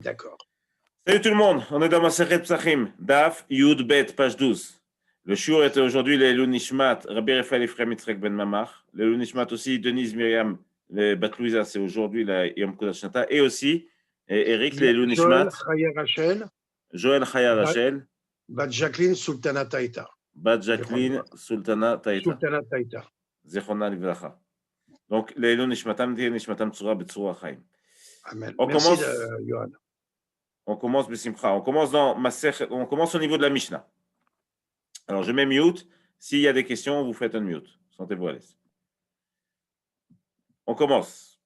D'accord. Salut tout le monde, on est dans Masechet Psachim, Daf Yud Bet, page 12. Le shiur était aujourd'hui le Nishmat, Rabbi Raphaël Ephraim Yitzhak Ben Mamach. Le Nishmat aussi, Denise Myriam Bat Louisa, c'est aujourd'hui la Yom Kodesh Shanta. Et aussi, Eric, le Joël Nishmat, Chaya Rachel, Joël Chaya Rachel, Bat Jacqueline Sultana Taïta. Bat Jacqueline Sultana Taïta, Sultana Taïta. Zechona Livracha. Donc, le Nishmatam, Nishmatam Tzura B'Tzura Chaim. Amen. On Merci, commence, Johan. on commence B'Simcha. On commence dans Masechet, on commence au niveau de la Mishnah. Alors, je mets mute. S'il y a des questions, vous faites un mute. Sentez-vous à l'aise. On commence.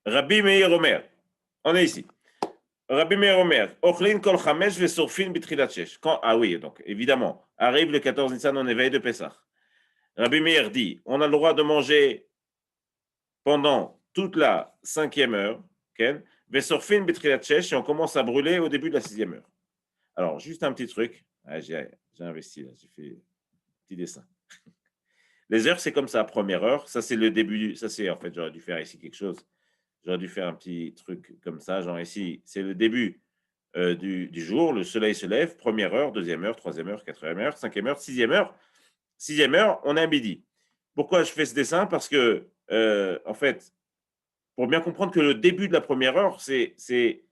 Rabbi Meir Omer. On est ici. Rabbi Meir Omer. Ochlin kol chamesh vesorfin bitrilat shesh. Ah oui, donc évidemment, arrive le 14 Nissan en éveil de Pessah. Rabbi Meir dit, on a le droit de manger pendant toute la 5e heure, vesorfin bitrilat shesh, et on commence à brûler au début de la 6e heure. Alors, juste un petit truc. Ah, j'ai investi là, j'ai fait un petit dessin. Les heures, c'est comme ça, première heure. Ça, c'est le début. Ça, c'est en fait, j'aurais dû faire ici quelque chose. J'aurais dû faire un petit truc comme ça. Genre ici, c'est le début du jour. Le soleil se lève. Première heure, deuxième heure, troisième heure, quatrième heure, cinquième heure, sixième heure. Sixième heure, on est à midi. Pourquoi je fais ce dessin? Parce que, en fait, pour bien comprendre que le début de la première heure, c'est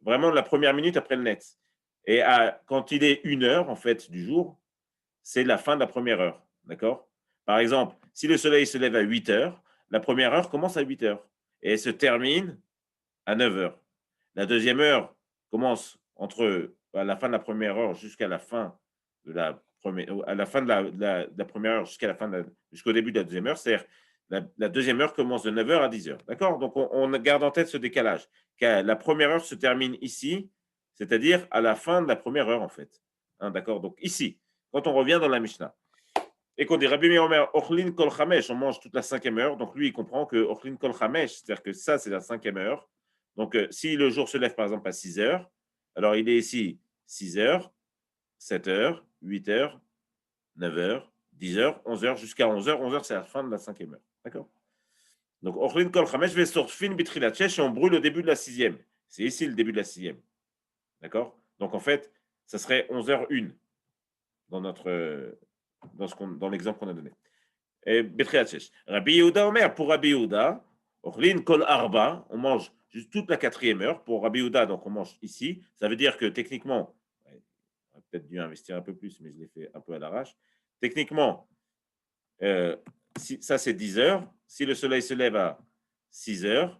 vraiment la première minute après le net. Et quand il est 1 heure, en fait, du jour, c'est la fin de la première heure. D'accord? Par exemple, si le soleil se lève à 8 heures, la première heure commence à 8 heures et elle se termine à 9 heures. La deuxième heure commence entre la fin de la première heure jusqu'à la fin de la première, à la fin de la première heure jusqu'au début de la deuxième heure. C'est-à-dire la deuxième heure commence de 9 heures à 10 heures. D'accord? Donc on garde en tête ce décalage. La première heure se termine ici, c'est-à-dire à la fin de la première heure en fait. Hein, d'accord? Donc ici, quand on revient dans la Mishnah. Et qu'on dit Rabbi Meir Omer, Ochlin Kol Chamesh, on mange toute la 5e heure. Donc lui, il comprend que Ochlin Kol Chamesh, c'est-à-dire que ça, c'est la 5e heure. Donc si le jour se lève par exemple à 6 heures, alors il est ici 6 heures, 7 heures, 8 heures, 9 heures, 10 heures, 11 heures, jusqu'à 11 heures. 11 heures, c'est la fin de la 5e heure. D'accord? Donc Ochlin Kol Chamesh, Vesorfin Bitrilat Shesh, et on brûle au début de la 6e. C'est ici le début de la 6e. D'accord? Donc en fait, ça serait 11h01 dans notre. Dans l'exemple qu'on a donné. Rabbi Yehuda Omer, pour Rabbi Yehuda, Ochlin Kol Arba, on mange juste toute la 4e heure. Pour Rabbi Yehuda, donc on mange ici. Ça veut dire que techniquement, on aurait peut-être dû investir un peu plus, mais je l'ai fait un peu à l'arrache. Techniquement, ça c'est 10 heures. Si le soleil se lève à 6 heures,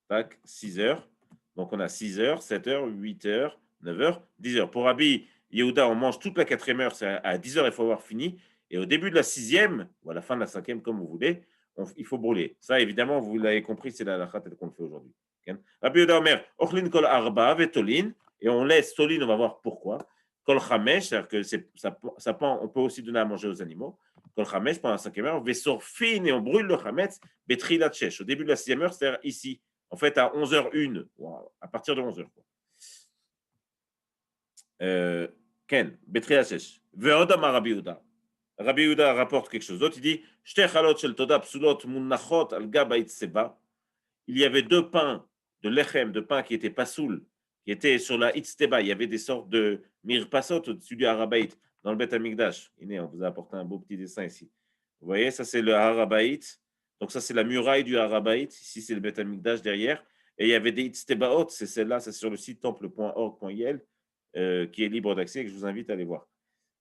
tac, 6 heures. Donc on a 6 heures, 7 heures, 8 heures, 9 heures, 10 heures. Pour Rabbi Yehuda, on mange toute la 4e heure, c'est à 10 heures, il faut avoir fini. Et au début de la 6e, ou à la fin de la 5e, comme vous voulez, il faut brûler. Ça, évidemment, vous l'avez compris, c'est la halakha telle qu'on le fait aujourd'hui. Rabbi Yehuda Omer, Ochlin kol arba vetolin, et on laisse tolin, on va voir pourquoi. Kol chamesh, c'est-à-dire que on peut aussi donner à manger aux animaux. Kol chamesh, pendant la 5e heure, vesorfin, et on brûle le chametz, betrilat shesh. Au début de la 6e heure, c'est-à-dire ici. En fait, à 11h01, à partir de 11h. Ken, Betri Hasesh. Ve'odam Rabbi Yehuda. Rabbi Yehuda rapporte quelque chose d'autre. Il dit Shte chalot shel toda psulot munachot al gabait seba. Il y avait 2 pains de lechem, de pain qui étaient pasoul, qui étaient sur la itzteba. Il y avait des sortes de mirpasot au-dessus du harabait, dans le Bet Amikdash. On vous a apporté un beau petit dessin ici. Vous voyez, ça c'est le harabait. Donc ça c'est la muraille du harabait. Ici c'est le Bet Amikdash derrière. Et il y avait des itztebaot, c'est celle-là, c'est sur le site temple.org.il, qui est libre d'accès et que je vous invite à aller voir.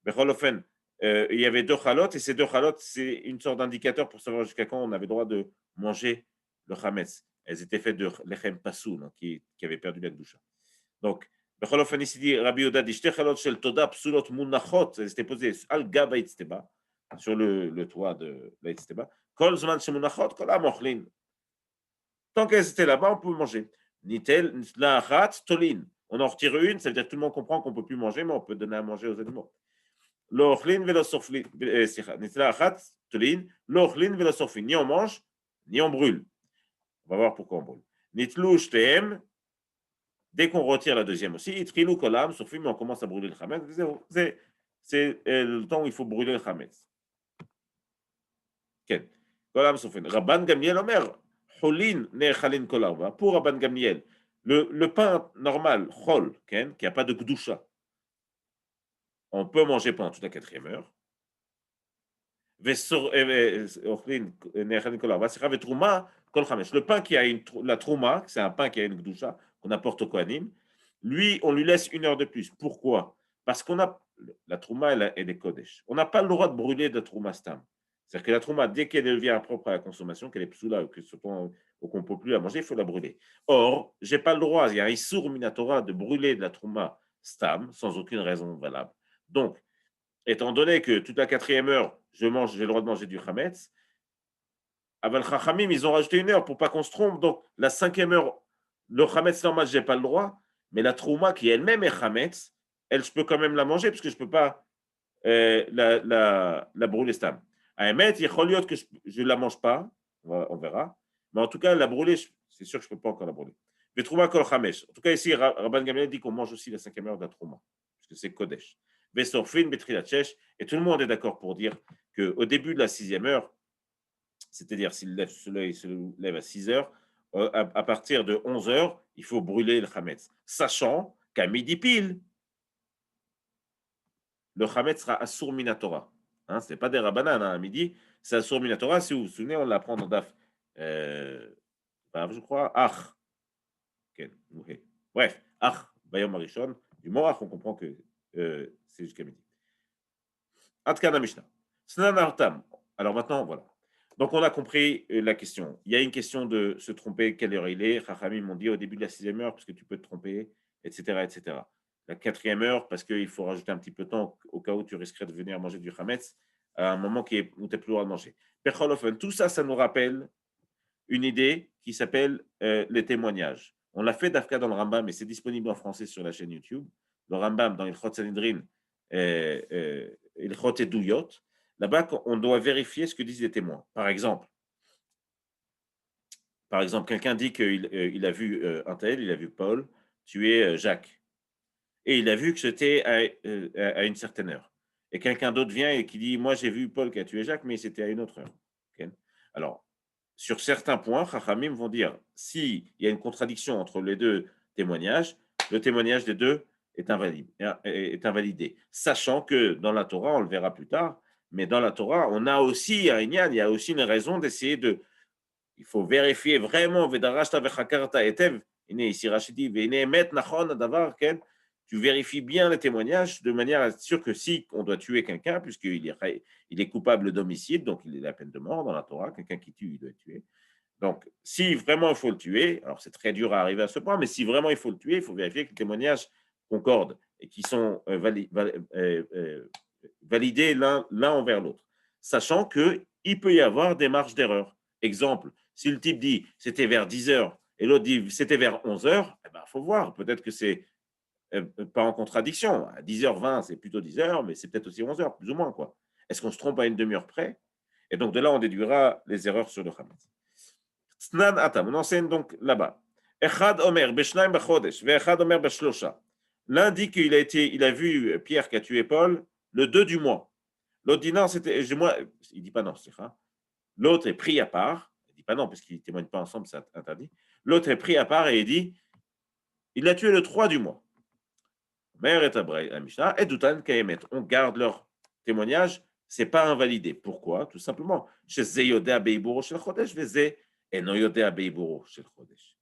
Il y avait 2 chalotes, et ces 2 chalotes, c'est une sorte d'indicateur pour savoir jusqu'à quand on avait le droit de manger le chametz. Elles étaient faites de lechem pasoul, qui avait perdu la doucha. Donc, ici dit Rabbi Yehuda dit Shte chalot shel toda psulot munachot, elles étaient posées al gaba itzteba, sur le toit de la itzteba. Kol zman shemunachot, kol amochlin. Tant qu'elles étaient là-bas, on peut manger. Nitel, la'achat, tolin. On en retire une, ça veut dire que tout le monde comprend qu'on ne peut plus manger, mais on peut donner à manger aux animaux. L'ochlin velo sorflin. Nitel la'achat, tolin. L'ochlin velo sorflin. Ni on mange, ni on brûle. On va voir pourquoi on brûle. Nitlou shtem. Dès qu'on retire la deuxième aussi, itrilou kolam, sorflin, mais on commence à brûler le chametz. C'est le temps où il faut brûler le chametz. Ken. Kolam sorflin. Rabban Gamliel Omer. Pour Rabban Gamliel, Le pain normal, chol, ken, qui n'a pas de gdusha, on peut manger pendant toute la 4e heure. Le pain qui a la trouma, c'est un pain qui a une gdusha, qu'on apporte au kohanim, lui, on lui laisse 1 heure de plus. Pourquoi? Parce qu'on a la trouma et les kodesh. On n'a pas le droit de brûler de trouma stam. C'est-à-dire que la trouma, dès qu'elle devient impropre à la consommation, qu'elle est psoula, ou qu'on ne peut plus la manger, il faut la brûler. Or, je n'ai pas le droit, il y a un issour minatora de brûler de la trouma stam sans aucune raison valable. Donc, étant donné que toute la 4e heure, j'ai le droit de manger du chametz, Aval Chachamim, ils ont rajouté 1 heure pour pas qu'on se trompe. Donc, la 5e heure, le chametz normal, je n'ai pas le droit, mais la trouma, qui elle-même est chametz, elle, je peux quand même la manger, parce que je ne peux pas la brûler stam. À émettre, il y a que je ne la mange pas, on verra, mais en tout cas, la brûler, c'est sûr que je ne peux pas encore la brûler. Mais trouma kol chamesh. En tout cas, ici, Rabban Gamliel dit qu'on mange aussi la 5e heure de la trouma, parce que c'est kodesh. Vesorfin, betrilat shesh, et tout le monde est d'accord pour dire qu'au début de la 6e heure, c'est-à-dire si le soleil se lève à 6 heures, à partir de 11 heures, il faut brûler le chametz, sachant qu'à midi pile, le chametz sera assour minatora. Hein, ce n'est pas des rabbanan, à midi, c'est assour minatora. Si vous vous souvenez, on l'apprend dans Daf, je crois, Ach. Bref, Ach, Bayom Arishon, du mot Ach, on comprend que c'est jusqu'à midi. Atkana Mishnah. Snanartam. Alors maintenant, voilà. Donc, on a compris la question. Il y a une question de se tromper, quelle heure il est. Chachamim m'ont dit au début de la 6e heure, parce que tu peux te tromper, etc. etc. La 4e heure, parce qu'il faut rajouter un petit peu de temps au cas où tu risquerais de venir manger du chametz à un moment où tu n'as plus le droit de manger. Percholofen, tout ça, ça nous rappelle une idée qui s'appelle les témoignages. On l'a fait d'Afka dans le Rambam, mais c'est disponible en français sur la chaîne YouTube. Le Rambam, dans Ilchot Sanhedrin, Ilchot Eduyot, là-bas, on doit vérifier ce que disent les témoins. Par exemple, quelqu'un dit qu'il a vu un tel, il a vu Paul tuer Jacques. Et il a vu que c'était à une certaine heure. Et quelqu'un d'autre vient et qui dit, moi j'ai vu Paul qui a tué Jacques, mais c'était à une autre heure. Okay. Alors, sur certains points, Chachamim vont dire, s'il y a une contradiction entre les deux témoignages, le témoignage des deux est invalidé. Sachant que dans la Torah, on le verra plus tard, mais dans la Torah, on a aussi un inyan, il y a aussi une raison d'essayer de... Il faut vérifier vraiment, ici Rachid dit, tu vérifies bien les témoignages de manière à être sûr que si on doit tuer quelqu'un, puisqu'il est coupable d'homicide, donc il est la peine de mort dans la Torah, quelqu'un qui tue, il doit être tué. Donc, si vraiment il faut le tuer, alors c'est très dur à arriver à ce point, mais si vraiment il faut le tuer, il faut vérifier que les témoignages concordent et qui sont validés l'un envers l'autre, sachant qu'il peut y avoir des marges d'erreur. Exemple, si le type dit c'était vers 10 heures et l'autre dit c'était vers 11 heures, il faut voir, peut-être que c'est pas en contradiction. À 10h20, c'est plutôt 10 heures, mais c'est peut-être aussi 11 heures, plus ou moins. Quoi. Est-ce qu'on se trompe à une demi-heure près? Et donc, de là, on déduira les erreurs sur le Hametz. Snan Atam, on enseigne donc là-bas. Echad Omer, Beshnaim Bachodesh, Echad Omer Beshlosha. L'un dit qu'il a vu Pierre qui a tué Paul le 2 du mois. L'autre dit non, c'était. Il dit pas non, c'est ça. L'autre est pris à part. Il dit pas non, parce qu'ils ne témoignent pas ensemble, c'est interdit. L'autre est pris à part et il dit il l'a tué le 3 du mois. Mère et Abraï, la Mishnah, et Doutan Kayemet. On garde leur témoignage, c'est pas invalidé. Pourquoi? Tout simplement. Chez Zeyodea Beiburo Shel Chodesh, Vezé, et Noyodea Beiburo Shel Chodesh.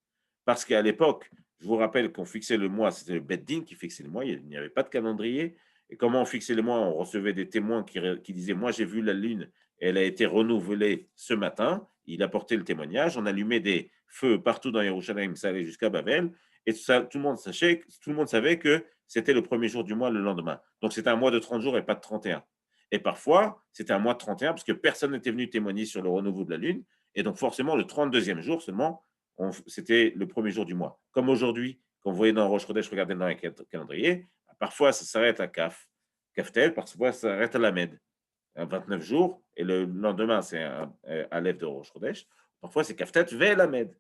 Parce qu'à l'époque, je vous rappelle qu'on fixait le mois, c'était le Beddin qui fixait le mois, il n'y avait pas de calendrier. Et comment on fixait le mois? On recevait des témoins qui disaient moi j'ai vu la lune, elle a été renouvelée ce matin. Il apportait le témoignage, on allumait des feux partout dans Yerushalayim, ça allait jusqu'à Babel. Et ça, tout le monde savait que c'était le premier jour du mois le lendemain. Donc c'était un mois de 30 jours et pas de 31. Et parfois, c'était un mois de 31 parce que personne n'était venu témoigner sur le renouveau de la lune. Et donc forcément, le 32e jour seulement, c'était le premier jour du mois. Comme aujourd'hui, quand vous voyez dans Rosh Chodesh, regardez dans un calendrier, parfois ça s'arrête à Kaftel, parfois ça s'arrête à Lamed, 29 jours, et le lendemain c'est un Aleph de Rosh Chodesh. Parfois c'est Kaftet ve Lamed.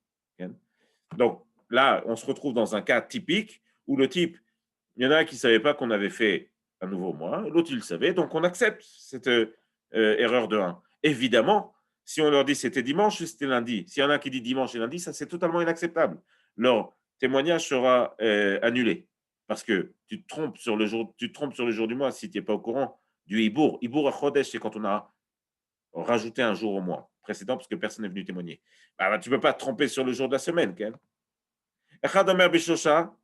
Donc là, on se retrouve dans un cas typique où le type, il y en a un qui ne savait pas qu'on avait fait un nouveau mois, l'autre il le savait, donc on accepte cette erreur de 1. Évidemment, si on leur dit c'était dimanche, c'était lundi. S'il y en a qui dit dimanche et lundi, ça c'est totalement inacceptable. Leur témoignage sera annulé. Parce que tu te trompes sur le jour du mois si tu n'es pas au courant du Hibour. Hibour à Chodesh, c'est quand on a rajouté un jour au mois précédent parce que personne n'est venu témoigner. Tu ne peux pas te tromper sur le jour de la semaine. Echad omer b'shosha,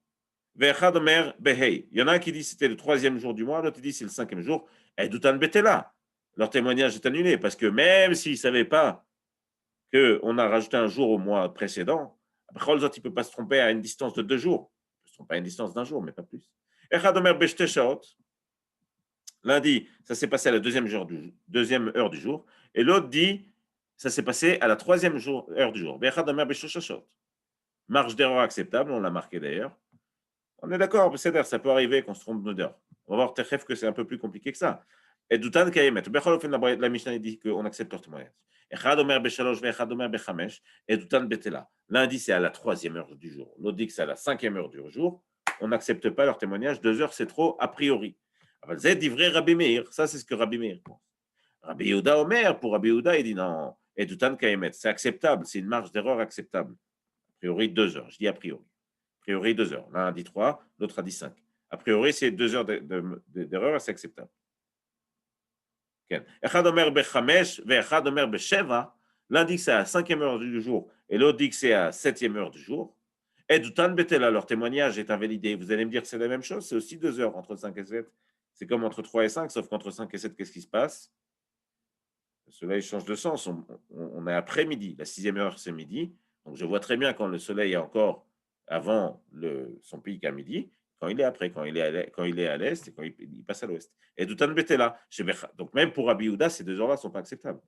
ve'echad omer behei. Il y en a un qui dit c'était le 3e jour du mois, l'autre dit c'est le 5e jour. Et doutan betela. Leur témoignage est annulé parce que même s'ils ne savaient pas qu'on a rajouté un jour au mois précédent, après, il ne peut pas se tromper à une distance de 2 jours. Il peut se tromper à une distance d'1 jour, mais pas plus. Echad omer b'shte shaot. Lundi, ça s'est passé à la deuxième heure du jour. Et l'autre dit, ça s'est passé à la 3e heure du jour. Marge d'erreur acceptable, on l'a marqué d'ailleurs. On est d'accord, ça peut arriver qu'on se trompe d'heure. On va voir Techef que c'est un peu plus compliqué que ça. Et Doutan Kayemet. La Mishnah dit qu'on accepte leur témoignage. Echad omer b'shalosh ve'echad omer b'chamesh. Et Doutan betela. Lundi, c'est à la 3e heure du jour. L'autre dit que c'est à la 5e heure du jour. On n'accepte pas leur témoignage. 2 heures, c'est trop, a priori. C'est d'ivré Rabbi Meir. Ça, c'est ce que Rabbi Meir pense. Rabbi Yehuda Omer, pour Rabbi Yehuda, il dit non. Et Doutan Kayemet, c'est acceptable. C'est une marge d'erreur acceptable. A priori, 2 heures. Je dis a priori. A priori, 2 heures. L'un a dit 3, l'autre a dit 5. A priori, c'est 2 heures d'erreur, c'est acceptable. Echad omer bechamesh ve'echad omer besheva. L'un dit que c'est à la 5e heure du jour et l'autre dit que c'est à la 7e heure du jour. Et Doutan Betela, leur témoignage est invalidé. Vous allez me dire que c'est la même chose, c'est aussi 2 heures entre 5 et 7. C'est comme entre 3 et 5, sauf qu'entre 5 et 7, qu'est-ce qui se passe? Le soleil change de sens. On est après-midi. La 6e heure, c'est midi. Donc je vois très bien quand le soleil est encore avant son pic à midi, quand il est après, quand il est à l'est et quand il passe à l'ouest. Et Doutan Betela, donc même pour Rabbi Yehuda, ces 2 heures-là ne sont pas acceptables.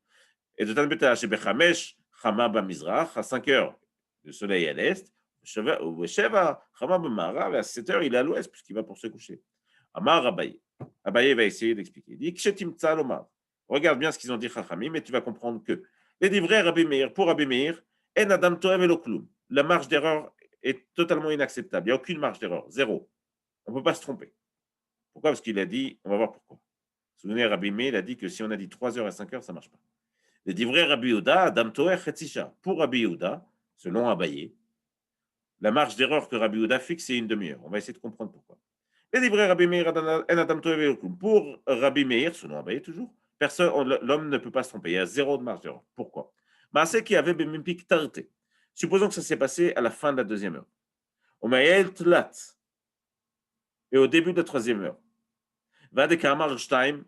Et Doutan Betela, chez Bechamesh, Chama Bamizrach, à 5 heures, le soleil est à l'est. Sheva, Chama Bamara, à 7 heures, il est à l'ouest, puisqu'il va pour se coucher. Amar Abaye. Abaye va essayer d'expliquer. Il dit Kshetim Tzalomar. Regarde bien ce qu'ils ont dit Chachamim, mais tu vas comprendre que les livrets Rabbi Meir, pour Rabbi Meir, En Adam Toev Elo Klum. La marge d'erreur est totalement inacceptable. Il n'y a aucune marge d'erreur, zéro. On ne peut pas se tromper. Pourquoi? Parce qu'il a dit, on va voir pourquoi. Vous vous souvenez, Rabbi Meir, il a dit que si on a dit 3 heures et 5 heures, ça ne marche pas. Les livrets Rabbi Yehuda, Adam Toev Chetzisha. Pour Rabbi Yehuda, selon Abaye, la marge d'erreur que Rabbi Yehuda fixe, c'est une demi-heure. On va essayer de comprendre pourquoi. Les livrets Rabbi Meir, En Adam Toev Elo Klum. Pour Rabbi Meir, selon Abaye toujours, l'homme ne peut pas se tromper. Il y a zéro de marge d'erreur. Pourquoi? C'est qu'il y avait Bemimpik Tarte. Supposons que ça s'est passé à la fin de la 2e heure. On m'a Tlat. Et au début de la 3e heure. Vade Kamar Shtaim.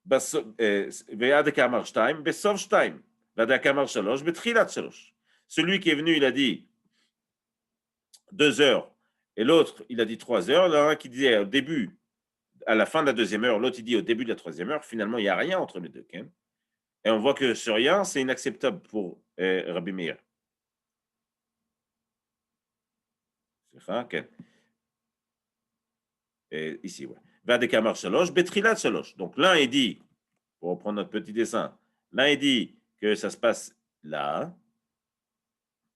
Vade Kamar Shtaim. Besov Shtaim. Vade Kamar Shalosh. Betrilat Shalosh. Celui qui est venu, il a dit 2 heures. Et l'autre, il a dit 3 heures. L'un qui disait au début, à la fin de la 2e heure. L'autre, il dit au début de la 3e heure. Finalement, il n'y a rien entre les deux. Et on voit que ce rien, c'est inacceptable pour Rabbi Meir. Et ici, ouais. Vadekamar Shalosh, Betrilat Shalosh. Donc l'un, il dit, pour reprendre notre petit dessin, l'un, il dit que ça se passe là.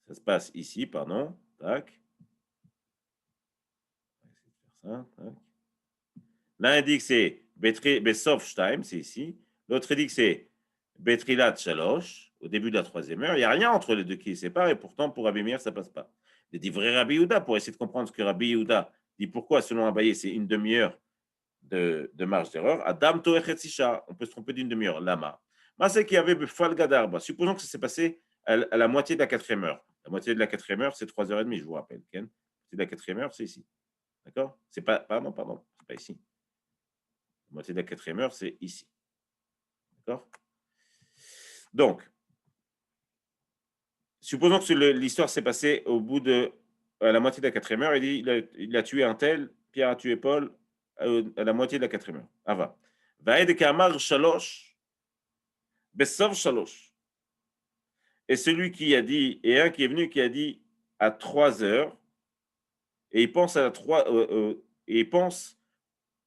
Ça se passe ici, pardon. Tac. L'un, il dit que c'est Besov Shtaim, c'est ici. L'autre, il dit que c'est Betrilat Shalosh, au début de la 3e heure. Il n'y a rien entre les deux qui les sépare, et pourtant, pour Rabbi Meir, ça ne passe pas. Il dit vrai Rabbi Yehuda, pour essayer de comprendre ce que Rabbi Yehuda dit pourquoi, selon Abaye, c'est une demi-heure de marge d'erreur. Adam Toechetzicha, on peut se tromper d'une demi-heure. Lama. C'est qu'il y avait Falgadarba. Supposons que ça s'est passé à la moitié de la 4e heure. La moitié de la 4e heure, c'est 3h30, je vous rappelle. Ken. La moitié de la 4e heure, c'est ici. D'accord? C'est pas, pardon, c'est pas ici. La moitié de la 4e heure, c'est ici. D'accord? Donc, supposons que l'histoire s'est passée au bout de à la moitié de la 4e heure. Il a tué un tel, Pierre a tué Paul à la moitié de la 4e heure. Ava. Vaed Kamar Shalosh, Besov Shalosh. Et celui qui a dit, et un qui est venu qui a dit à 3 heures, et il pense à la 3, et il pense,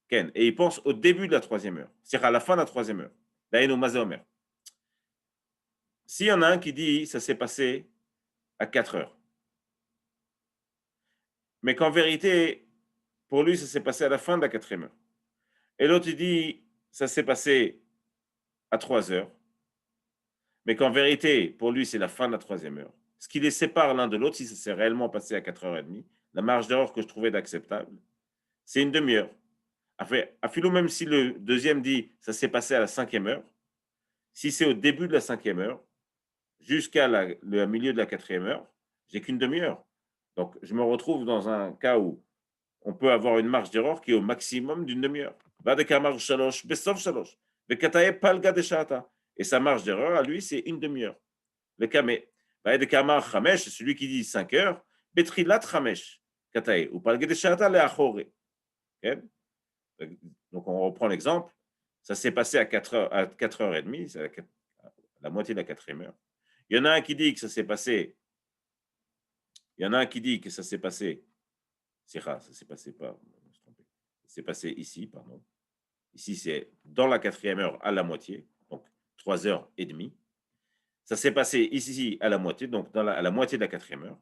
Ken, et il pense au début de la 3e heure, c'est-à-dire à la fin de la 3e heure. Daïno Mazeomer. S'il y en a un qui dit, ça s'est passé à 4 heures. Mais qu'en vérité, pour lui, ça s'est passé à la fin de la 4e heure. Et l'autre, il dit, ça s'est passé à 3 heures. Mais qu'en vérité, pour lui, c'est la fin de la 3e heure. ce qui les sépare l'un de l'autre, si ça s'est réellement passé à 4h30, la marge d'erreur que je trouvais d'acceptable, c'est une demi-heure. À philo, même si le deuxième dit ça s'est passé à la 5e heure, si c'est au début de la 5e heure, jusqu'à le milieu de la 4e heure, j'ai qu'une demi-heure. Donc, je me retrouve dans un cas où on peut avoir une marge d'erreur qui est au maximum d'une demi-heure. Et sa marge d'erreur, à lui, c'est une demi-heure. Le kamé. C'est celui qui dit 5 heures. Betrilat chamesh. Katae. Ou palga de shata le achore. Donc, on reprend l'exemple. Ça s'est passé à 4h30, c'est la moitié de la 4e heure. Il y en a un qui dit que ça s'est passé. Il y en a un qui dit que ça s'est passé. Ça s'est passé pas. C'est passé ici, pardon. Ici, c'est dans la 4e heure à la moitié, donc 3h30. Ça s'est passé ici à la moitié, donc à la moitié de la 4e heure.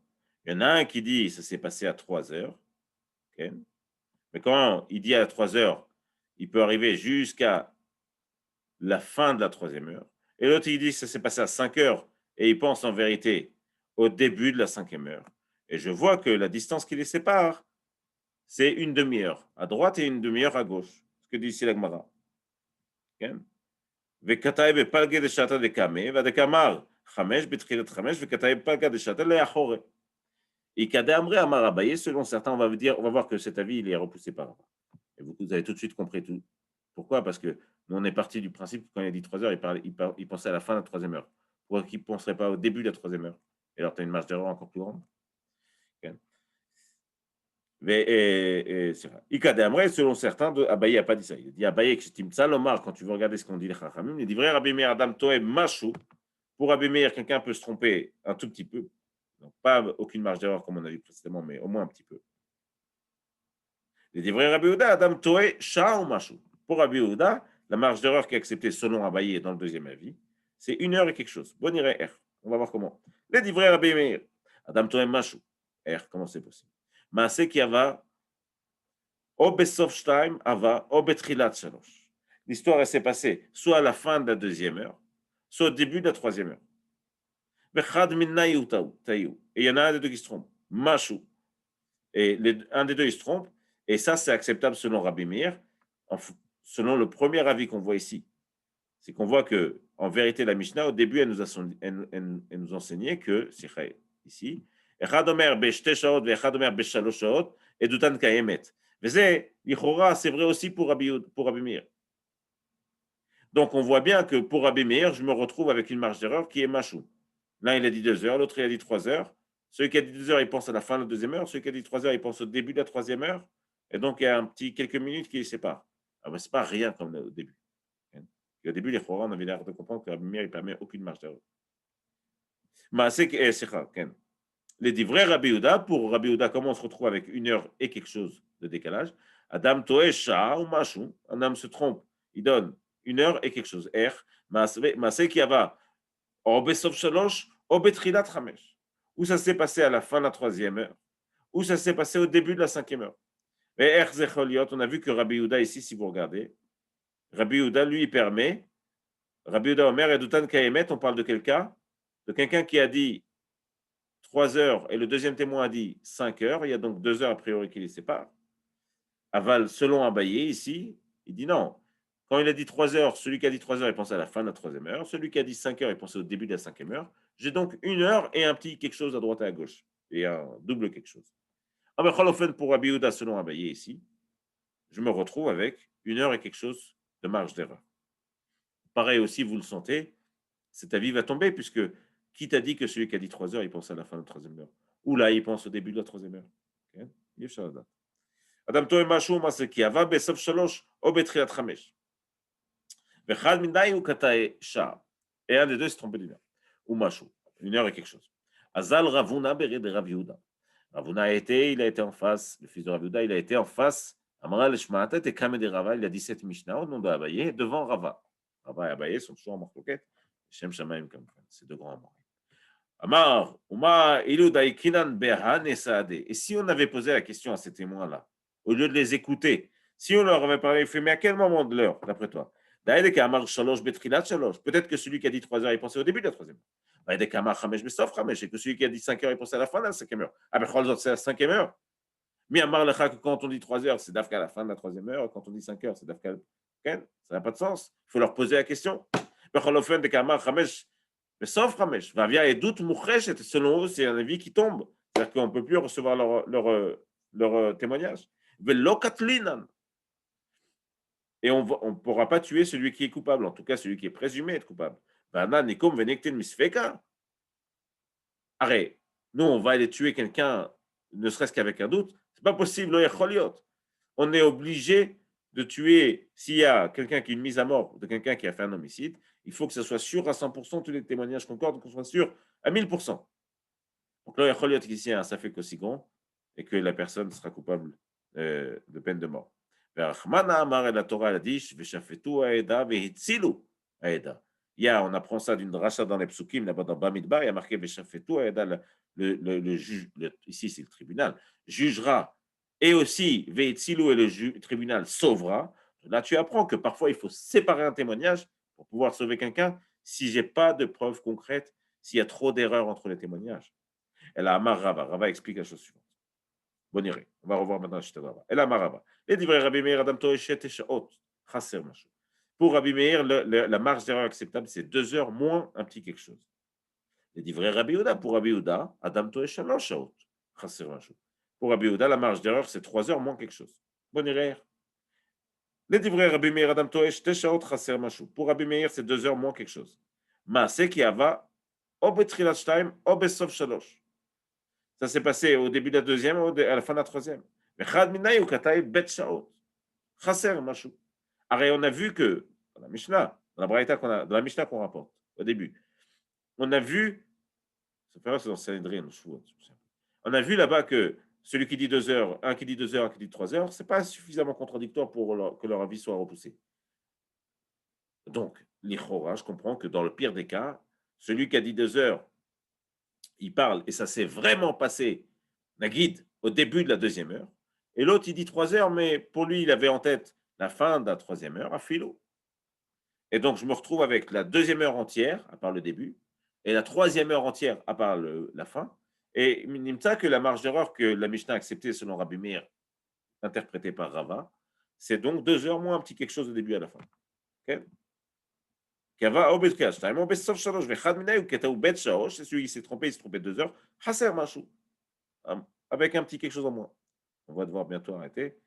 Il y en a un qui dit que ça s'est passé à 3 heures. Okay. Mais quand il dit à 3 heures, il peut arriver jusqu'à la fin de la 3e heure. Et l'autre, il dit que ça s'est passé à 5 heures et il pense en vérité au début de la 5e heure. Et je vois que la distance qui les sépare, c'est une demi-heure à droite et une demi-heure à gauche. Ce que dit ici la Gemara. וכתב בפלגה דשעתא דקמא, ודקאמר 5 בתחילת 5, וכתב בפלגה דשעתא לאחורי. Et Kadamré Amar Abaye, selon certains, on va voir que cet avis il est repoussé par Abba. Et vous avez tout de suite compris tout. Pourquoi? Parce que nous, on est parti du principe que quand il a dit 3 heures, il pensait à la fin de la 3e heure. Pourquoi qu'il ne penserait pas au début de la 3e heure? Et alors, tu as une marge d'erreur encore plus grande. C'est vrai. Ikadamré, selon certains, Abaye n'a pas dit ça. Il dit Abaye, Lomar, quand tu veux regarder ce qu'on dit les Chachamim, il dit vrai, Rabbi Meir Adam Toé Machou. Pour Rabbi Meir, quelqu'un peut se tromper un tout petit peu. Donc, pas aucune marge d'erreur comme on a vu précédemment, mais au moins un petit peu. Il dit vrai, Rabbi Yehuda, Adam Toé Shah ou Machou. Pour Rabbi Yehuda, la marge d'erreur qui est acceptée selon Abaye dans le deuxième avis, c'est 1 heure et quelque chose. Bon, irait R. On va voir comment. Il dit vrai, Rabbi Meir Adam Toé Machou. R, comment c'est possible? Maaseh qui ava, o besof shtaim ava, o betrilat shalosh. L'histoire, elle s'est passée soit à la fin de la 2e heure, soit au début de la 3e heure. Et il y en a un des deux qui se trompe. Machou. Et un des deux, il se trompe. Et ça, c'est acceptable selon Rabbi Meir, selon le premier avis qu'on voit ici. C'est qu'on voit que, en vérité, la Mishnah, au début, elle nous enseignait que, c'est ici, אחד אומר בשתי שעות ואחד אומר בשלוש שעות, עדותן קיימת. וזה, לכאורה, c'est vrai aussi pour Rabbi Meir. Donc, on voit bien que pour Rabbi Meir, je me retrouve avec une marge d'erreur qui est machou. L'un, il a dit 2 heures, l'autre, il a dit 3 heures. Celui qui a dit 2 heures, il pense à la fin de la 2e heure. Celui qui a dit 3 heures, il pense au début de la 3e heure. Et donc, il y a quelques minutes qui les séparent. Ah ben, ce n'est pas rien comme au début. Et au début, les Chorans, on avait l'air de comprendre que Rabbi Meir, il ne permet aucune marge d'erreur. Les dit vrai Rabbi Yehuda, pour Rabbi Yehuda, comment on se retrouve avec 1 heure et quelque chose de décalage? Adam Toesha ou Machou, un homme se trompe, il donne 1 heure et quelque chose. R, Masé qui va, Obesov Shalosh, Obetrilat Chamesh. Où ça s'est passé à la fin de la 3e heure, où ça s'est passé au début de la 5e heure. Et R Zecholiot, on a vu que Rabbi Yehuda ici, si vous regardez, Rabbi Yehuda, lui, il permet, Rabbi Yehuda Omer et Doutan Kayemet, on parle de quelqu'un qui a dit 3 heures et le deuxième témoin a dit 5 heures, il y a donc 2 heures a priori qui les séparent. Aval, selon Abaye, ici, il dit non. Quand il a dit 3 heures, celui qui a dit 3 heures, il pensait à la fin de la 3e heure. Celui qui a dit 5 heures, il pensait au début de la 5e heure. J'ai donc 1 heure et un petit quelque chose à droite et à gauche. Et un double quelque chose. Pour Rabbi Yehuda, selon Abaye, ici, je me retrouve avec 1 heure et quelque chose de marge d'erreur. Pareil aussi, vous le sentez, cet avis va tomber, puisque qui t'a dit que celui qui a dit 3 heures, il pense à la fin de la 3e heure? Ou là, il pense au début de la 3e heure. Adam Toé Machou, c'est qui va Besof Shalosh, ou Betrilat Chamesh. Vechad Mindai ou Katae Shah. Et un des deux s'est trompé d'1 heure. Ou Machou, 1 heure et quelque chose. Azal Ravuna Bere de Rav Yehuda. Ravuna il a été en face, le fils de Rav Yehuda, il a été en face. Amara Leshmaatet et Kame de Rava, il a 17 Mishnah au nom de Abaye, devant Rava. Rava et Abaye sont toujours en marloquette. Shem Shamaim comme ça, c'est 2 grands amours. Amar, Uma, Ilu Daikinan Behan et Saadé. Et si on avait posé la question à ces témoins-là, au lieu de les écouter, si on leur avait parlé, il fait, mais à quel moment de l'heure, d'après toi? Peut-être que celui qui a dit 3 heures, il pensait au début de la troisième heure. Et que celui qui a dit 5 heures, il pensait à la fin de la cinquième heure. C'est la cinquième heure. Mais que quand on dit 3 heures, c'est d'Afka à la fin de la troisième heure. Quand on dit 5 heures, c'est d'Afka. Ça n'a pas de sens. Il faut leur poser la question. Mais sauf Ramesh, Vavia et doute Mouchesh, selon eux, c'est un avis qui tombe. C'est-à-dire qu'on ne peut plus recevoir leur témoignage. Et on ne pourra pas tuer celui qui est coupable, en tout cas celui qui est présumé être coupable. Arrête, nous, on va aller tuer quelqu'un, ne serait-ce qu'avec un doute. C'est pas possible, on est obligé de tuer, s'il y a quelqu'un qui est une mise à mort de quelqu'un qui a fait un homicide, il faut que ce soit sûr à 100%, tous les témoignages concordent, qu'on soit sûr à 1000%. Donc là, il y a ici un safek aussi grand et que la personne sera coupable de peine de mort. La Torah a dit, on apprend ça d'une dracha dans les psukim, là-bas dans Bamidbar, il y a marqué le juge, ici c'est le tribunal, jugera, et aussi Veitzilu et le tribunal sauvera. Là, tu apprends que parfois il faut séparer un témoignage pour pouvoir sauver quelqu'un si j'ai pas de preuves concrètes, s'il y a trop d'erreurs entre les témoignages. Et là, Amar Rava, Rava explique la chose suivante. Bon, on va revoir maintenant Shita Rava. Et là, Amar Rava. Les divrei Rabbi Meir Adam Toeshet et Shaot, Chaser Mashou. Pour Rabbi Meir, la marge d'erreur acceptable, c'est 2 heures moins un petit quelque chose. Les divrei Rabbi Yehuda, pour Rabbi Yehuda, Adam Toeshet Shalosh Shaot, Chaser Mashou. Pour Rabbi Yehuda, la marge d'erreur, c'est 3 heures moins quelque chose. Bon, les divrei Rabbi Meir Adam Toeshet Shaot, Chaser Mashou. Pour Rabbi Meir, c'est 2 heures moins quelque chose. Maaseh qui ava, ou betrilat shtaim, ou besov shalosh. Ça s'est passé au début de la deuxième ou à la fin de la troisième. Mais chad minay ou kataï bet shaot. Chaser mashou. Alors on a vu que dans la Mishnah, dans la Braïta dans la Mishnah qu'on rapporte au début, on a vu, c'est dans Sanhedrin, on a vu là-bas que celui qui dit 2 heures, un qui dit 2 heures, un qui dit 3 heures, c'est pas suffisamment contradictoire pour que leur avis soit repoussé. Donc, l'Ichora, je comprends que dans le pire des cas, celui qui a dit 2 heures, il parle et ça s'est vraiment passé, la guide, au début de la deuxième heure. Et l'autre, il dit 3 heures, mais pour lui, il avait en tête la fin de la troisième heure à philo. Et donc, je me retrouve avec la deuxième heure entière, à part le début, et la troisième heure entière, à part la fin. Et Nimta, que la marge d'erreur que la Mishnah a acceptée selon Rabbi Meir, interprétée par Rava, c'est donc 2 heures moins un petit quelque chose au début à la fin. Okay? Kava ou bet kash, taïm ou bet sof shalosh, vechad minay ou keta ou bet shaosh, c'est celui qui s'est trompé, il s'est trompé 2 heures, chaser mashou, avec un petit quelque chose en moins. On va devoir bientôt arrêter,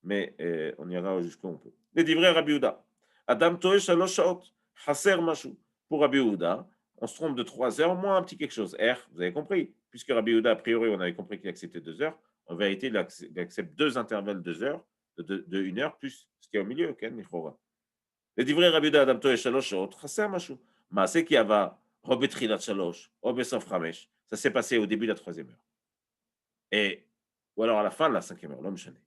mais on ira jusqu'où on peut. Les divrei Rabbi Yehuda. Adam toé shalosh shaot, chaser mashou. Pour Rabbi Yehuda, on se trompe de 3 heures, moins un petit quelque chose. Vous avez compris, puisque Rabbi Yehuda, a priori, on avait compris qu'il acceptait 2 heures, en vérité, il accepte 2 intervalles 2 heures, de 1 heure, plus ce qui est au milieu, Ken Michora. Les divrei Rabbi Yehuda, Adam toé shalosh shaot, chaser mashou. Maaseh qui ava, ou betrilat shalosh, ou besof chamesh, ça s'est passé au début de la troisième heure. Et, ou alors à la fin de la cinquième heure, l'homme chané.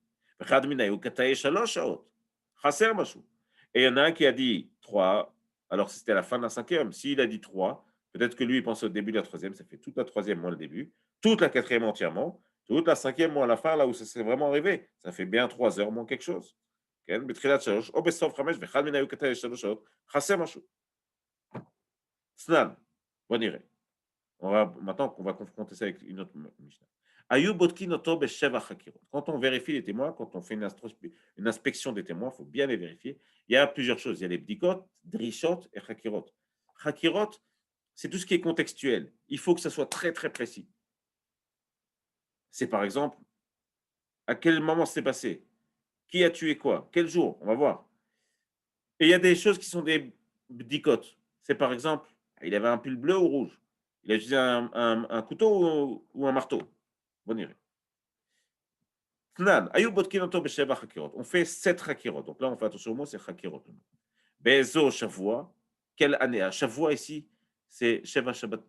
Et il y en a un qui a dit 3, alors c'était à la fin de la cinquième. S'il a dit 3, peut-être que lui, il pense au début de la troisième, ça fait toute la troisième moins le début, toute la quatrième entièrement, toute la cinquième moins la fin, là où ça s'est vraiment arrivé. Ça fait bien 3 heures moins quelque chose. Snan, bon irait. Maintenant, on va confronter ça avec une autre Mishnah. Quand on vérifie les témoins, quand on fait une inspection des témoins, il faut bien les vérifier. Il y a plusieurs choses. Il y a les bdikot, drishot et chakirot. Chakirot, c'est tout ce qui est contextuel. Il faut que ça soit très, très précis. C'est par exemple, à quel moment c'est passé? Qui a tué quoi? Quel jour? On va voir. Et il y a des choses qui sont des bdikot. C'est par exemple, il avait un pull bleu ou rouge? Il a utilisé un couteau ou un marteau? Bon irait. On fait 7 chakirot. Donc là, on fait attention au mot, c'est chakirot. Bezo Shavua, quelle année? Shavua ici, c'est Sheva Shabbat.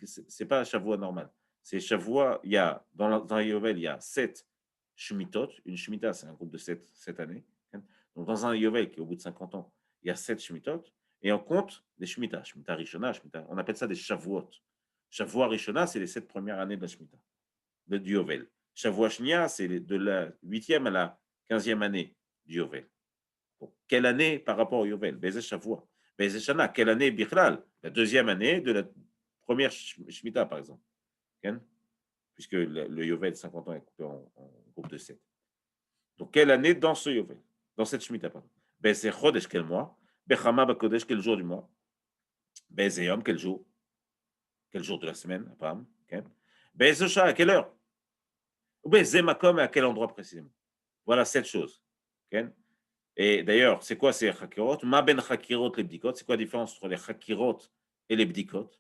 C'est pas un Shavua normal. C'est Shavua, il y a, dans Yovel, il y a 7 Shemitot. Une Shemitah, c'est un groupe de 7 années. Donc dans un Yovel qui est au bout de 50 ans, il y a 7 Shemitot. Et on compte des Shemitah. Shemitah Rishona, on appelle ça des Shavuot. Shavua Rishona, c'est les 7 premières années de la Shemitah, du Yovel. Shavua Shnia, c'est de la 8e à la 15e année du Yovel. Bon. Quelle année par rapport au Yovel? Bezeh Shavua. Bezeh Shana. Quelle année Bichlal? La deuxième année de la première Shemitah, par exemple. Ken? Puisque le Yovel, 50 ans, est coupé en groupe de 7. Donc, quelle année dans ce Yovel? Dans cette Shemitah, pardon. Bezeh Chodesh, quel mois? Bechama Bakodesh, quel jour du mois? Bezeh Yom, quel jour? Quel jour de la semaine? Apparemment. Okay. Bezeh Shah, à quelle heure? Ou Bezeh Makom, à quel endroit précisément? Voilà 7 choses. Okay. Et d'ailleurs, c'est quoi ces chakirot? Ma ben chakirot les bdikot. C'est quoi la différence entre les chakirot et les bdikot?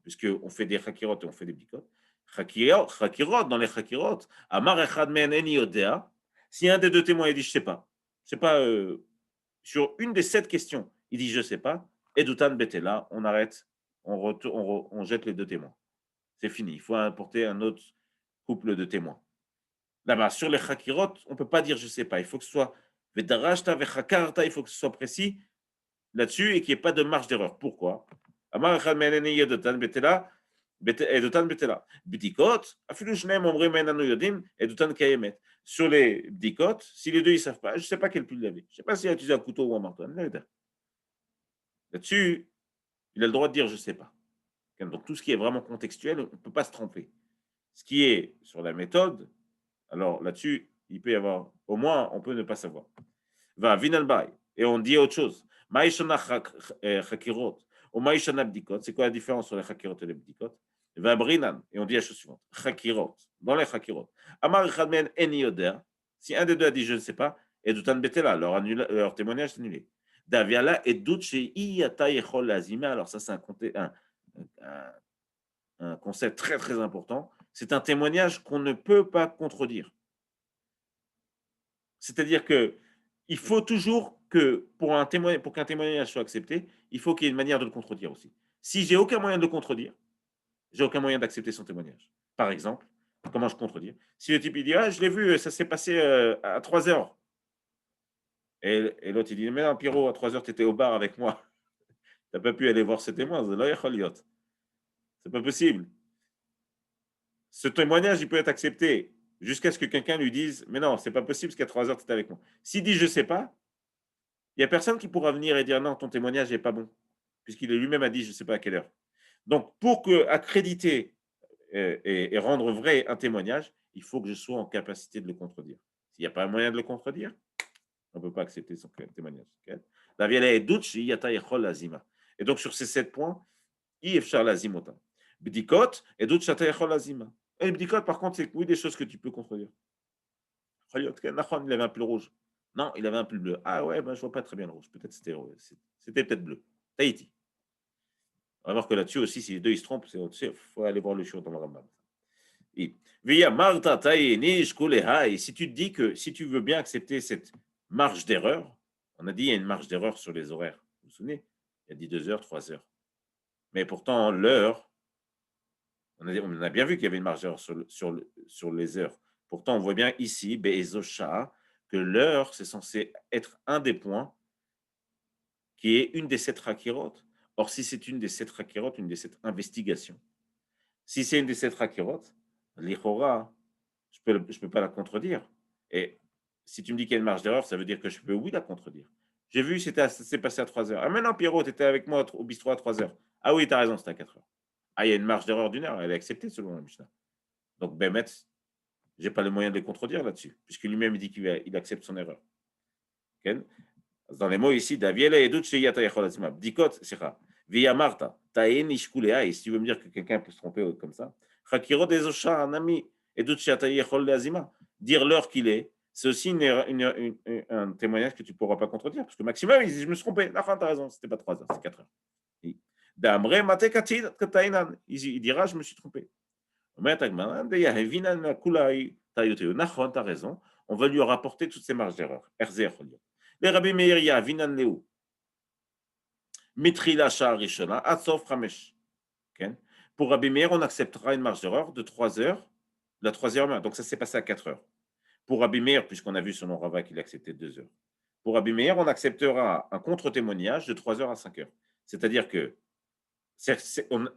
Puisqu'on fait des chakirot et on fait des bdikot. Chakirot, dans les chakirot, Amar echad men eni yodea. Si un des deux témoins il dit je sais pas, sur une des 7 questions, il dit je sais pas, Edutan betela, on arrête, on jette les deux témoins. C'est fini. Il faut apporter un autre couple de témoins. Là-bas, sur les chakirot, on ne peut pas dire je ne sais pas. Il faut que ce soit vedarashta vechakarta, il faut que ce soit précis là-dessus et qu'il n'y ait pas de marge d'erreur. Pourquoi? Amar echad meneni yedotan betela, edotan betela. Bdikot, afilu shneim omrim enanu yodim, edotan kayemet. Sur les bdikot, si les deux ils savent pas, je ne sais pas quel pull il avait. Je ne sais pas s'il a utilisé un couteau ou un marteau. Là-dessus, il a le droit de dire je ne sais pas. Donc tout ce qui est vraiment contextuel, on ne peut pas se tromper. Ce qui est sur la méthode, alors là-dessus, il peut y avoir, au moins, on peut ne pas savoir. Va, vinalbai, et on dit autre chose. Maïshana chakirot, ou maïshana bdikot, c'est quoi la différence sur les chakirot et les bdikot? Va, brinan, et on dit la chose suivante. Chakirot, dans les chakirot. Amar echadmen en yoder, si un des deux a dit je ne sais pas, et doutan betela, leur témoignage est annulé. Daviala et doute chez iyata yechol lazima, alors ça c'est un concept très très important. C'est un témoignage qu'on ne peut pas contredire. C'est-à-dire que il faut toujours que pour qu'un témoignage soit accepté, il faut qu'il y ait une manière de le contredire aussi. Si j'ai aucun moyen de le contredire, j'ai aucun moyen d'accepter son témoignage. Par exemple, comment je contredire? Si le type il dit ah je l'ai vu, ça s'est passé à 3 heures, et l'autre il dit mais non Pierrot, à 3 heures tu étais au bar avec moi, tu n'as pas pu aller voir ce témoin, c'est pas possible. Ce témoignage il peut être accepté jusqu'à ce que quelqu'un lui dise mais non c'est pas possible parce qu'à 3 heures tu étais avec moi. S'il dit je sais pas, il n'y a personne qui pourra venir et dire non, ton témoignage n'est pas bon, puisqu'il lui-même a dit je ne sais pas à quelle heure. Donc, pour accréditer et rendre vrai un témoignage, il faut que je sois en capacité de le contredire. S'il n'y a pas un moyen de le contredire, on ne peut pas accepter son témoignage. La vieille est douche, yata yechol lazima. Et donc, sur ces 7 points, ifshar lazimota. Bdikot et douche yata yechol lazima. Et bdikot, par contre, c'est oui, des choses que tu peux contredire. Il avait un pull rouge. Non, il avait un pull bleu. Ah ouais, ben, je vois pas très bien le rouge. Peut-être c'était peut-être bleu. Tahiti. On va voir que là-dessus aussi, si les deux ils se trompent, il faut aller voir le show dans le Rambam. Via Marta Taïnish Kuleha. Et si tu te dis que si tu veux bien accepter cette marge d'erreur, on a dit il y a une marge d'erreur sur les horaires. Vous vous souvenez? Il y a dit 2 heures, 3 heures. Mais pourtant, l'heure, on a bien vu qu'il y avait une marge d'erreur sur les heures. Pourtant, on voit bien ici, Be'ezosha, que l'heure, c'est censé être un des points qui est une des 7 rakirot. Or, si c'est une des 7 rakirot, une des 7 investigations, si c'est une des 7 rakirot, l'Ichora, je peux pas la contredire. Et si tu me dis qu'il y a une marge d'erreur, ça veut dire que je peux, oui, la contredire. J'ai vu, ça s'est passé à 3 heures. Ah, maintenant, Pierrot, tu étais avec moi au bistrot à 3 heures. Ah oui, tu as raison, c'était à 4 heures. Ah, il y a une marge d'erreur d'1 heure, elle est acceptée selon la Mishnah. Donc, Bémet, je n'ai pas le moyen de le contredire là-dessus, puisque lui-même dit qu'il accepte son erreur. Okay? Dans les mots ici, Daviela et d'autres, Dikot, c'est ça. Via Marta, Taen Ishkulea, et si tu veux me dire que quelqu'un peut se tromper comme ça, Chakiro des Osha, un ami, et d'autres Azima, dire l'heure qu'il est, c'est aussi un témoignage que tu ne pourras pas contredire, parce que maximum, il dit, je me suis trompé, tu as raison, c'était pas 3 heures, c'est 4 heures. D'Amre Matekatainan, il dira, je me suis trompé. Tu as raison, on va lui rapporter toutes ces marges d'erreur. Les Rabbi Meir Yavinan Leu. Mitrila Shah Rishona, Atsof Ramesh. Pour Rabbi Meir, on acceptera une marge d'erreur de 3 heures, la 3e heure. Donc ça s'est passé à 4 heures. Pour Rabbi Meir, puisqu'on a vu selon Rava qu'il acceptait 2 heures. Pour Rabbi Meir, on acceptera un contre-témoignage de 3 heures à 5 heures. C'est-à-dire que on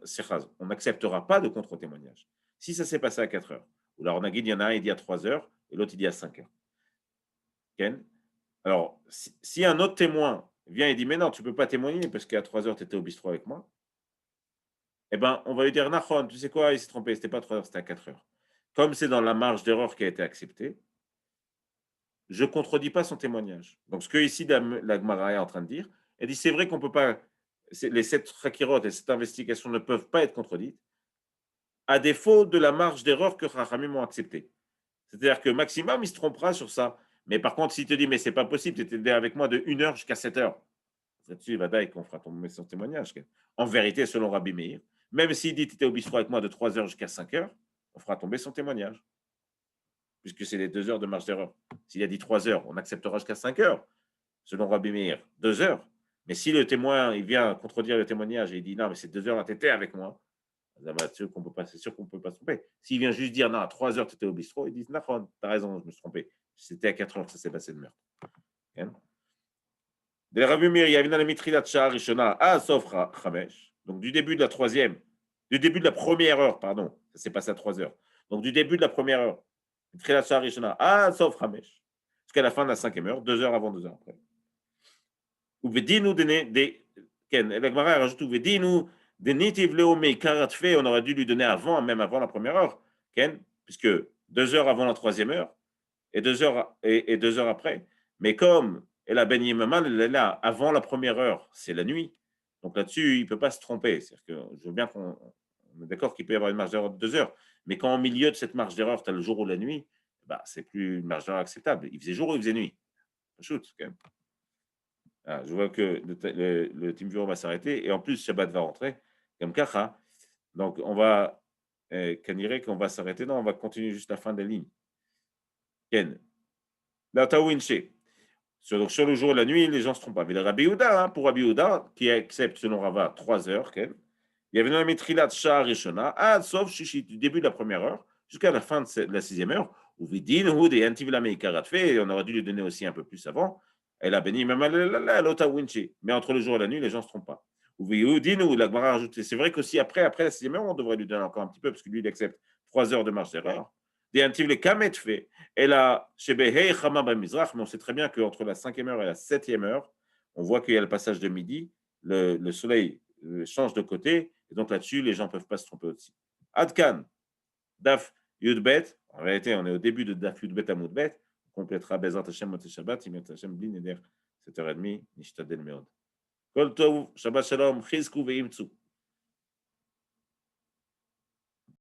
n'acceptera pas de contre-témoignage. Si ça s'est passé à 4 heures, ou là on a dit il y en a un, il dit à 3 heures, et l'autre il dit à 5 heures. Alors, si un autre témoin vient et dit, mais non, tu ne peux pas témoigner parce qu'à 3 heures, tu étais au bistrot avec moi, eh ben, on va lui dire, Nahon, tu sais quoi, il s'est trompé, c'était pas 3 heures, c'était à 4 heures. Comme c'est dans la marge d'erreur qui a été acceptée, je ne contredis pas son témoignage. Donc, ce que ici la Gemara est en train de dire, elle dit, c'est vrai qu'on peut pas, les 7 chakirot et cette investigation ne peuvent pas être contredites, à défaut de la marge d'erreur que Chachamim ont acceptée. C'est-à-dire que maximum, il se trompera sur ça. Mais par contre, s'il te dit, mais c'est pas possible, tu étais avec moi de 1 heure jusqu'à 7 heures, là-dessus, il va dire qu'on fera tomber son témoignage. En vérité, selon Rabbi Meir, même s'il dit, tu étais au bistrot avec moi de 3 heures jusqu'à 5 heures, on fera tomber son témoignage, puisque c'est les 2 heures de marge d'erreur. S'il a dit 3 heures, on acceptera jusqu'à 5 heures, selon Rabbi Meir, 2 heures. Mais si le témoin, il vient contredire le témoignage et il dit, non, mais c'est 2 heures, là, tu étais avec moi, c'est sûr qu'on peut pas se tromper. S'il vient juste dire, non, à 3 heures, tu étais au bistrot, ils disent, non, tu as raison, je me suis trompé. C'était à 4 heures que ça s'est passé le meurtre. De Rabbi Meir, il y avait la mitrilat shah rishona à sauf chamesh. Donc du début de la troisième, du début de la première heure, pardon, ça s'est passé à 3 heures. Donc du début de la première heure, mitrilat shah rishona à sauf chamesh, jusqu'à la fin de la 5e heure, 2 heures avant, 2 heures après. Ou vedinu des Ken, la Gemara rajoute ou vedinu de nitiv leomei karatfe, on aurait dû lui donner avant, même avant la première heure, Ken, puisque 2 heures avant la 3e heure et 2 heures et 2 heures après. Mais comme elle a baigné Maman, elle est là avant la première heure, c'est la nuit. Donc là-dessus, il ne peut pas se tromper. C'est-à-dire que je veux bien qu'on est d'accord qu'il peut y avoir une marge d'erreur de 2 heures, mais quand au milieu de cette marge d'erreur, tu as le jour ou la nuit, bah, c'est plus une marge d'erreur acceptable. Il faisait jour ou il faisait nuit. Shoot, quand même. Ah, je vois que le Team Viewer va s'arrêter et en plus, Shabbat va rentrer, comme Kacha. Donc, on va, Kanire, qu'on va s'arrêter. Non, on va continuer juste la fin de la ligne. Ken. La Tawinche. Sur le jour et la nuit, les gens ne se trompent pas. Mais le Rabbi Yehuda, hein, pour Rabbi Yehuda, qui accepte selon Rava 3 heures, il y avait dans la Mitrilat Shah Rishona, sauf du début de la première heure jusqu'à la fin de la 6e heure, où Vidin, Houd et Antivlame Karatfe, on aurait dû lui donner aussi un peu plus avant. Elle a béni même l'Ota Winchi. Mais entre le jour et la nuit, les gens ne se trompent pas. Ou Vidin, ou la Gemara a rajouté. C'est vrai qu'aussi après la 6e heure, on devrait lui donner encore un petit peu, parce que lui, il accepte 3 heures de marche d'erreur. Des Antivle Kamet fait. Et là, mais on sait très bien qu'entre la 5e heure et la 7e heure, on voit qu'il y a le passage de midi, le soleil change de côté, et donc là-dessus, les gens ne peuvent pas se tromper aussi. Adkan, Daf Yudbet, en réalité, on est au début de Daf Yudbet à Moudbet, on complétera Bezat Hashem Moté Shabbat, Imet Hashem Blin Eder, 7h30, Nishtadel Meod. Kol Tov, Shabbat Shalom, Chizku Ve'imtsu.